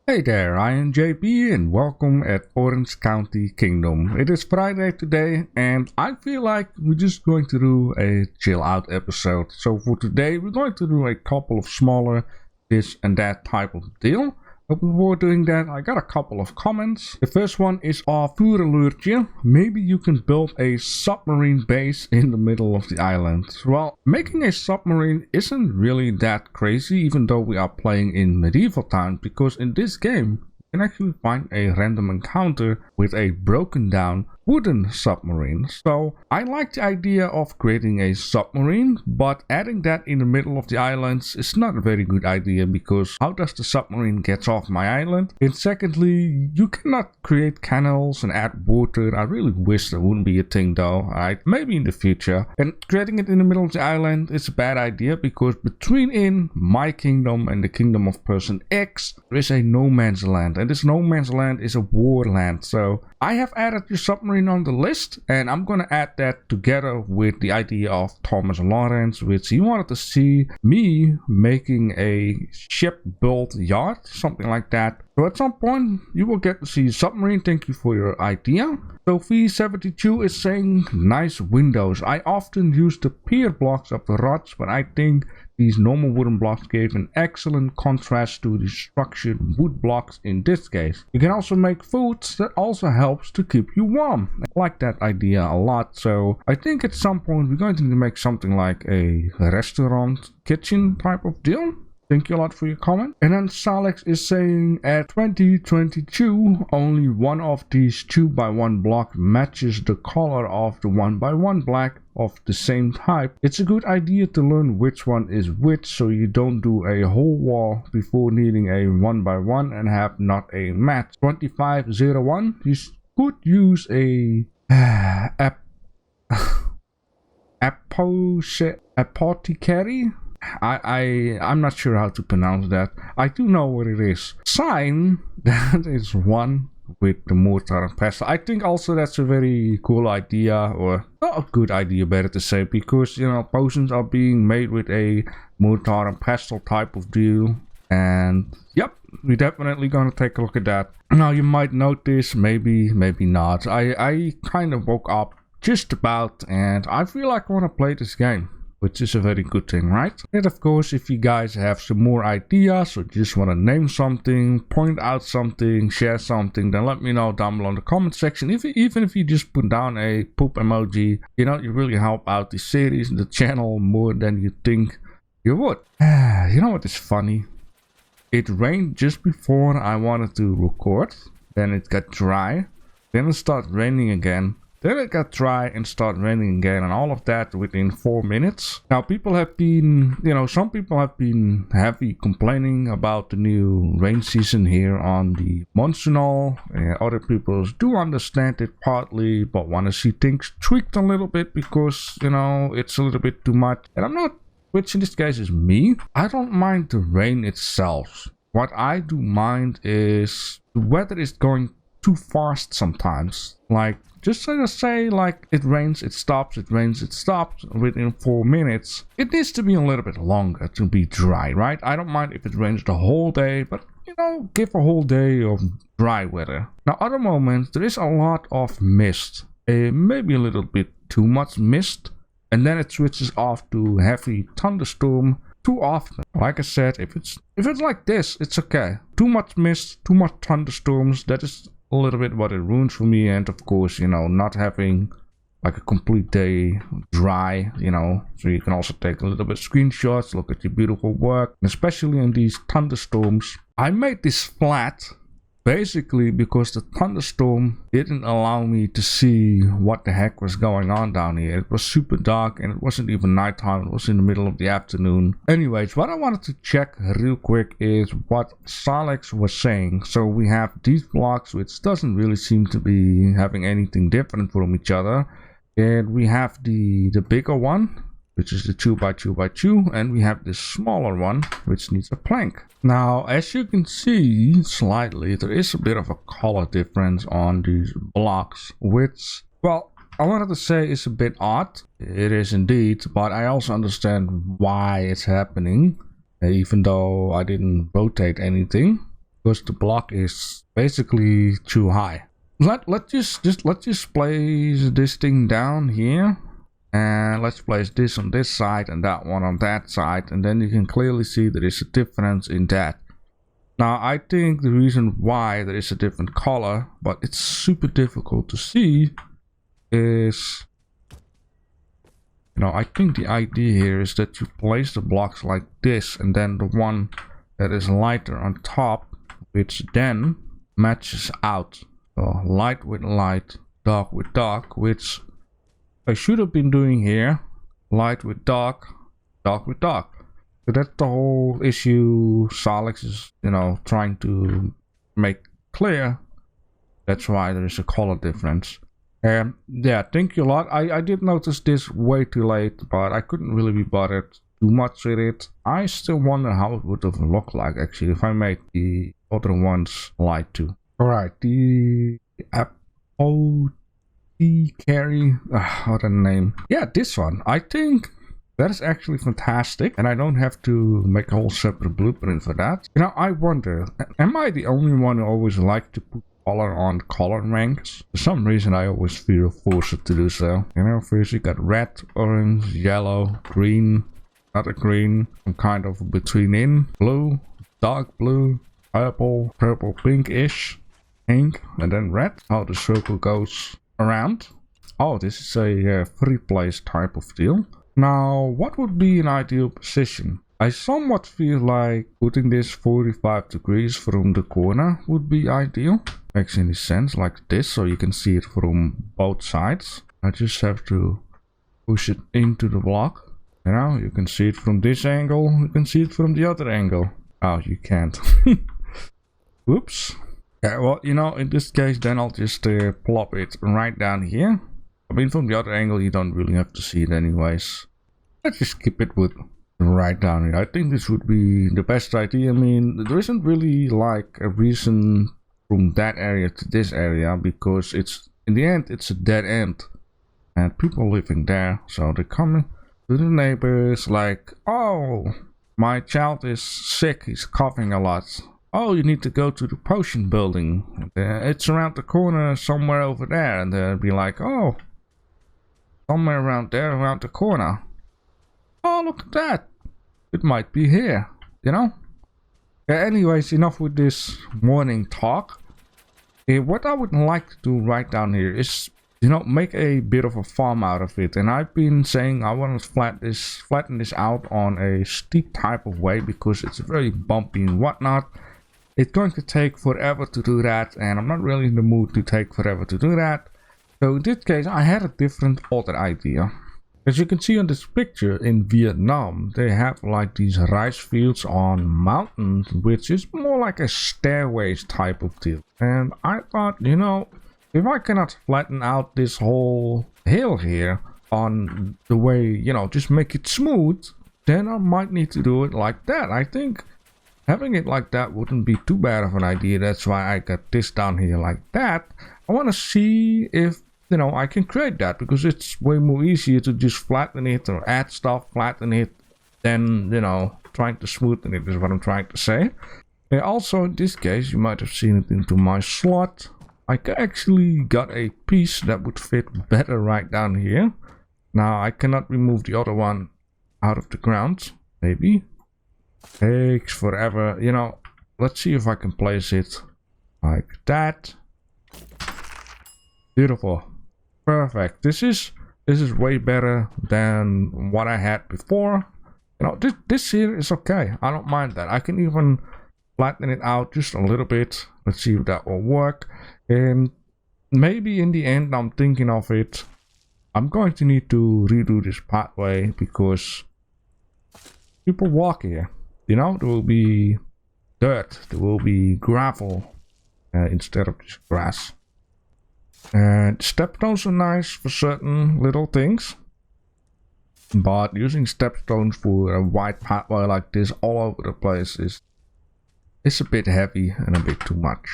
Hey there, I am JP and welcome at Orange County Kingdom. It is Friday today and I feel like we're just going to do a chill out episode. So for today we're going to do a couple of smaller this and that type of deal. But before doing that, I got a couple of comments. The first one is off Vuurluurtje. Maybe you can build a submarine base in the middle of the island. Well, making a submarine isn't really that crazy, even though we are playing in medieval times, because in this game, you can actually find a random encounter with a broken down wooden submarine. So I like the idea of creating a submarine, but adding that in the middle of the islands is not a very good idea, because how does the submarine get off my island? And secondly, you cannot create canals and add water. I really wish that wouldn't be a thing though. Alright, maybe in the future. And creating it in the middle of the island is a bad idea, because between my kingdom and the kingdom of person X, there is a no man's land, and this no man's land is a war land. So I have added your submarine on the list, and I'm gonna add that together with the idea of Thomas Lawrence, which he wanted to see me making a ship built yard, something like that. So at some point you will get to see submarine. Thank you for your idea. Sophie72 is saying nice windows. I often use the pier blocks of the rods, but I think these normal wooden blocks gave an excellent contrast to the structured wood blocks in this case. You can also make foods that also helps to keep you warm. I like that idea a lot, so I think at some point we're going to make something like a restaurant kitchen type of deal. Thank you a lot for your comment. And then Salex is saying at 2022 only one of these 2x1 block matches the color of the 1x1 black of the same type. It's a good idea to learn which one is which, so you don't do a whole wall before needing a 1x1 and have not a match. 2501, you could use a apothecary. I'm not sure how to pronounce that. I do know what it is. Sign, that is one with the mortar and pestle. I think also that's a very cool idea, or not a good idea better to say, because you know potions are being made with a mortar and pestle type of deal. And yep, we're definitely gonna take a look at that. Now you might notice, maybe not, I kind of woke up just about and I feel like I want to play this game, which is a very good thing, right? And of course, if you guys have some more ideas or just want to name something, point out something, share something, then let me know down below in the comment section. Even if you just put down a poop emoji, you know, you really help out the series and the channel more than you think you would. You know what is funny? It rained just before I wanted to record, then it got dry, then it started raining again. Then it got dry and started raining again, and all of that within 4 minutes. Now people have been, you know, some people have been heavy complaining about the new rain season here on the Monsunal. Other people do understand it partly, but want to see things tweaked a little bit because, you know, it's a little bit too much. And I'm not, which in this case is me. I don't mind the rain itself. What I do mind is the weather is going too fast sometimes. Like, just say like it rains, it stops, it rains, it stops within 4 minutes. It needs to be a little bit longer to be dry, right? I don't mind if it rains the whole day, but you know, give a whole day of dry weather. Now other moments, there is a lot of mist, maybe a little bit too much mist, and then it switches off to heavy thunderstorm too often. Like I said, if it's like this, it's okay. Too much mist, too much thunderstorms, that is a little bit what it ruins for me. And of course, you know, not having like a complete day dry, you know, so you can also take a little bit of screenshots, look at your beautiful work, and especially in these thunderstorms. I made this flat basically because the thunderstorm didn't allow me to see what the heck was going on down here. It was super dark and it wasn't even nighttime, it was in the middle of the afternoon. Anyways, what I wanted to check real quick is what Salex was saying. So we have these blocks, which doesn't really seem to be having anything different from each other. And we have the bigger one, which is the 2x2x2, and we have this smaller one, which needs a plank. Now, as you can see slightly, there is a bit of a color difference on these blocks, which, well, I wanted to say is a bit odd. It is indeed, but I also understand why it's happening, even though I didn't rotate anything. because the block is basically too high. Let's just place this thing down here, and let's place this on this side and that one on that side, and then you can clearly see there is a difference in that. Now I think the reason why there is a different color, but it's super difficult to see, is, you know, I think the idea here is that you place the blocks like this, and then the one that is lighter on top, which then matches out. So light with light, dark with dark, which I should have been doing here. Light with dark, dark with dark. So that's the whole issue Salix is, you know, trying to make clear. That's why there is a color difference. Yeah, thank you a lot. I did notice this way too late, but I couldn't really be bothered too much with it. I still wonder how it would have looked like actually if I made the other ones light too. Alright, the Apple carry, what a name. Yeah, this one. I think that is actually fantastic, and I don't have to make a whole separate blueprint for that. You know, I wonder, am I the only one who always like to put color on color ranks? For some reason I always feel forced to do so. You know, first you got red, orange, yellow, green, another green, some kind of between in, blue, dark blue, purple, purple pinkish, pink, and then red. How the circle goes around. Oh, this is a free place type of deal. Now, what would be an ideal position? I somewhat feel like putting this 45 degrees from the corner would be ideal. Makes any sense, like this, so you can see it from both sides. I just have to push it into the block. You know, you can see it from this angle, you can see it from the other angle. Oh, you can't. Whoops. Yeah, well, you know, in this case, then I'll just plop it right down here. I mean, from the other angle, you don't really have to see it anyways. Let's just keep it with right down here. I think this would be the best idea. I mean, there isn't really like a reason from that area to this area, because it's, in the end, it's a dead end. And people living there, so they're coming to the neighbors like, oh, my child is sick, he's coughing a lot. Oh, you need to go to the potion building. It's around the corner somewhere over there. And they'll be like, oh, somewhere around there, around the corner. Oh, look at that. It might be here, you know? Anyways, enough with this morning talk. What I would like to do right down here is, you know, make a bit of a farm out of it. And I've been saying I want to flatten this out on a steep type of way, because it's very bumpy and whatnot. It's going to take forever to do that, and I'm not really in the mood to take forever to do that. So in this case, I had a different other idea. As you can see on this picture, in Vietnam, they have like these rice fields on mountains, which is more like a stairways type of deal. And I thought, you know, if I cannot flatten out this whole hill here on the way, you know, just make it smooth, then I might need to do it like that. I think having it like that wouldn't be too bad of an idea. That's why I got this down here like that. I want to see if, you know, I can create that, because it's way more easier to just flatten it or add stuff, flatten it, than, you know, trying to smoothen it is what I'm trying to say. And also in this case, you might have seen it into my slot. I actually got a piece that would fit better right down here. Now I cannot remove the other one out of the ground, maybe. Takes forever, you know. Let's see if I can place it like that. Beautiful, perfect. This is way better than what I had before. You know, this here is okay. I don't mind that. I can even flatten it out just a little bit. Let's see if that will work. And maybe in the end, I'm thinking of it, I'm going to need to redo this pathway, because people walk here. You know, there will be dirt, there will be gravel instead of just grass. And stepstones are nice for certain little things, but using stepstones for a wide pathway like this all over the place is a bit heavy and a bit too much.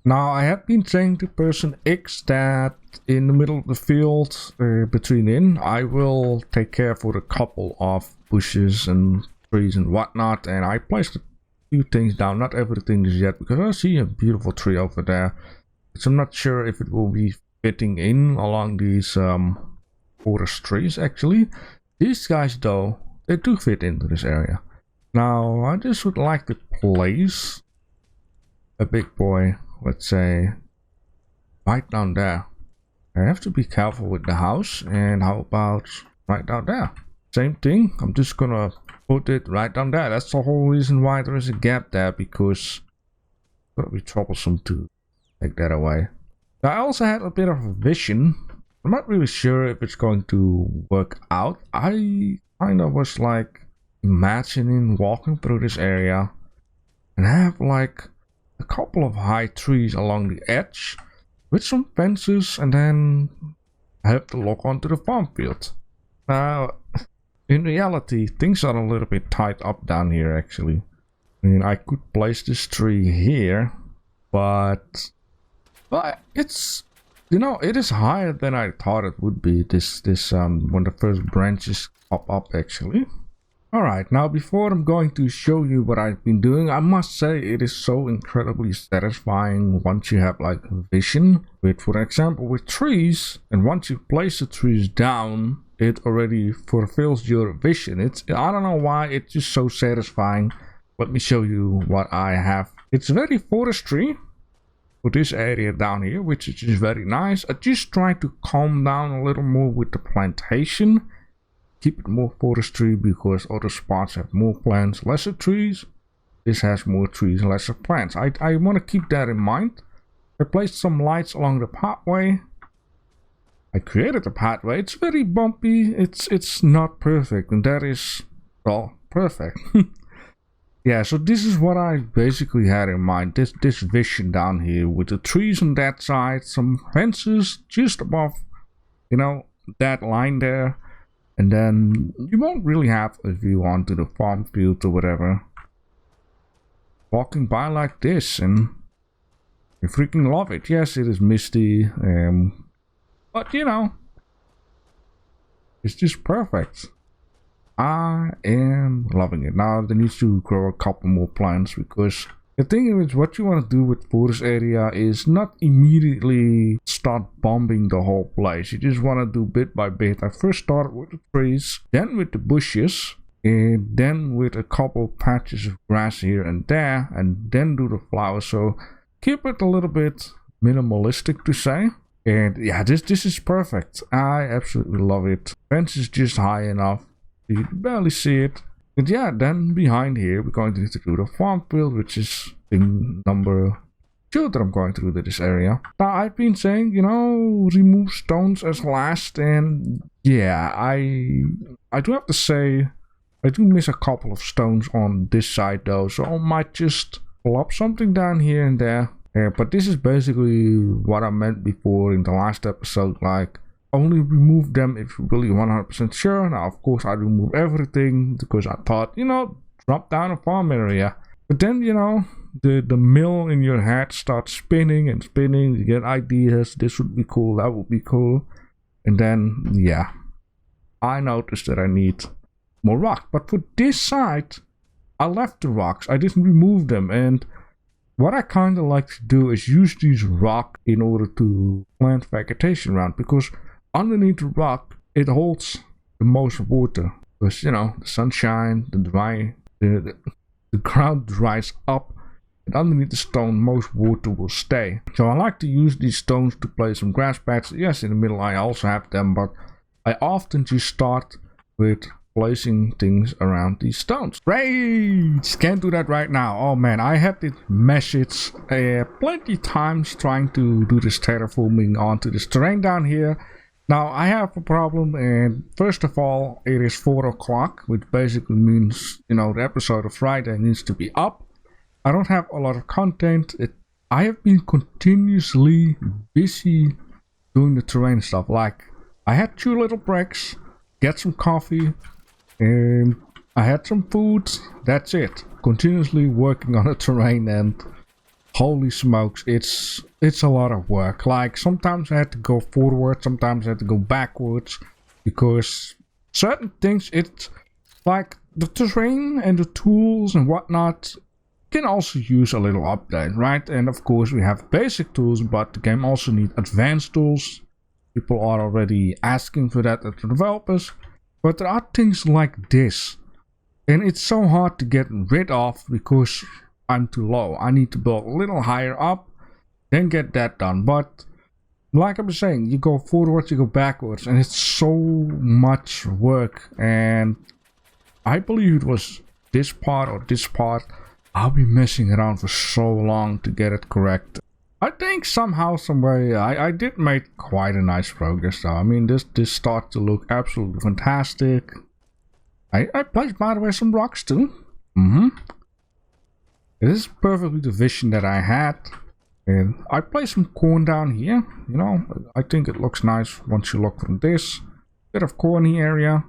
Now, I have been saying to person X that in the middle of the field, between in, I will take care for a couple of bushes and trees and whatnot, and I placed few things down, not everything is yet, because I see a beautiful tree over there. So I'm not sure if it will be fitting in along these forest trees. Actually, these guys though, they do fit into this area. Now I just would like to place a big boy, let's say right down there. I have to be careful with the house. And how about right down there? Same thing, I'm just gonna put it right down there. That's the whole reason why there is a gap there, because it's gonna be troublesome to take that away. I also had a bit of a vision. I'm not really sure if it's going to work out. I kind of was like imagining walking through this area and have like a couple of high trees along the edge with some fences, and then I have to lock onto the farm field. Now, in reality, things are a little bit tied up down here actually. I mean, I could place this tree here, but it's, you know, it is higher than I thought it would be. This when the first branches pop up actually. Alright, now before I'm going to show you what I've been doing, I must say it is so incredibly satisfying once you have like vision with, for example, with trees, and once you place the trees down, it already fulfills your vision. It's, I don't know why, it's just so satisfying. Let me show you what I have. It's very forestry for this area down here, which is just very nice. I just try to calm down a little more with the plantation. Keep it more forestry because other spots have more plants, lesser trees. This has more trees, lesser plants. I want to keep that in mind. I placed some lights along the pathway. I created the pathway. It's very bumpy. It's not perfect, and that is, well, perfect. Yeah, so this is what I basically had in mind. This vision down here with the trees on that side, some fences just above, you know, that line there. And then you won't really have a view onto the farm field or whatever. Walking by like this, and you freaking love it. Yes, it is misty, but you know, it's just perfect. I am loving it. Now there needs to grow a couple more plants, because the thing is, what you want to do with forest area is not immediately start bombing the whole place. You just want to do bit by bit. I first started with the trees, then with the bushes, and then with a couple patches of grass here and there, and then do the flowers. So keep it a little bit minimalistic to say. And yeah, this is perfect. I absolutely love it. Fence is just high enough, you can barely see it. And yeah, then behind here we're going to need to do the farm field, which is thing number 2 that I'm going to do to this area. Now I've been saying, you know, remove stones as last, and yeah, I do have to say I do miss a couple of stones on this side though, so I might just plop something down here and there. But this is basically what I meant before in the last episode, like only remove them if you're really 100% sure. Now, of course, I remove everything because I thought, you know, drop down a farm area. But then, you know, the mill in your head starts spinning and spinning. You get ideas. This would be cool. That would be cool. And then, yeah, I noticed that I need more rock. But for this side, I left the rocks. I didn't remove them. And what I kind of like to do is use these rocks in order to plant vegetation around, because underneath the rock, it holds the most water. Because, you know, the sunshine, the ground dries up, and underneath the stone, most water will stay. So I like to use these stones to place some grass beds. Yes, in the middle I also have them, but I often just start with placing things around these stones. Rage! Can't do that right now. Oh man, I had this message plenty times trying to do this terraforming onto this terrain down here. Now I have a problem, and first of all, it is 4 o'clock, which basically means, you know, the episode of Friday needs to be up. I don't have a lot of content. I have been continuously busy doing the terrain stuff. Like, I had 2 little breaks, get some coffee, and I had some food. That's it. Continuously working on the terrain, and holy smokes, it's a lot of work. Like, sometimes I had to go forward, sometimes I had to go backwards, because certain things, it's like the terrain and the tools and whatnot, can also use a little update, right? And of course we have basic tools, but the game also needs advanced tools. People are already asking for that at the developers, but there are things like this, and it's so hard to get rid of because I'm too low. I need to build a little higher up, then get that done. But like I was saying, you go forward, you go backwards, and it's so much work. And I believe it was this part or this part. I'll be messing around for so long to get it correct. I think somehow, someway, I did make quite a nice progress though. I mean, this starts to look absolutely fantastic. I placed, by the way, some rocks too. This is perfectly the vision that I had. And I placed some corn down here. You know, I think it looks nice once you look from this. Bit of corny area.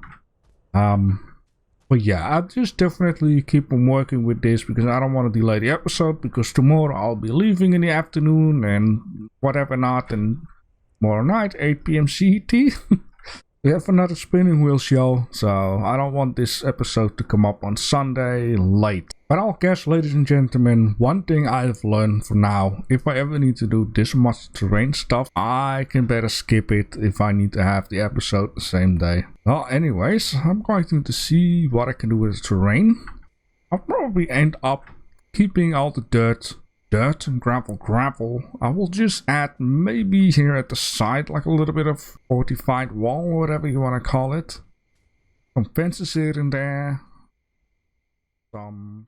But yeah, I'll just definitely keep on working with this because I don't want to delay the episode, because tomorrow I'll be leaving in the afternoon and whatever not, and tomorrow night 8 p.m. CET we have another spinning wheel show, so I don't want this episode to come up on Sunday late. But I'll guess, ladies and gentlemen, one thing I've learned for now: if I ever need to do this much terrain stuff, I can better skip it if I need to have the episode the same day. Well, anyways, I'm going to see what I can do with the terrain. I'll probably end up keeping all the dirt and gravel. I will just add maybe here at the side like a little bit of fortified wall or whatever you want to call it. Some fences here and there. Some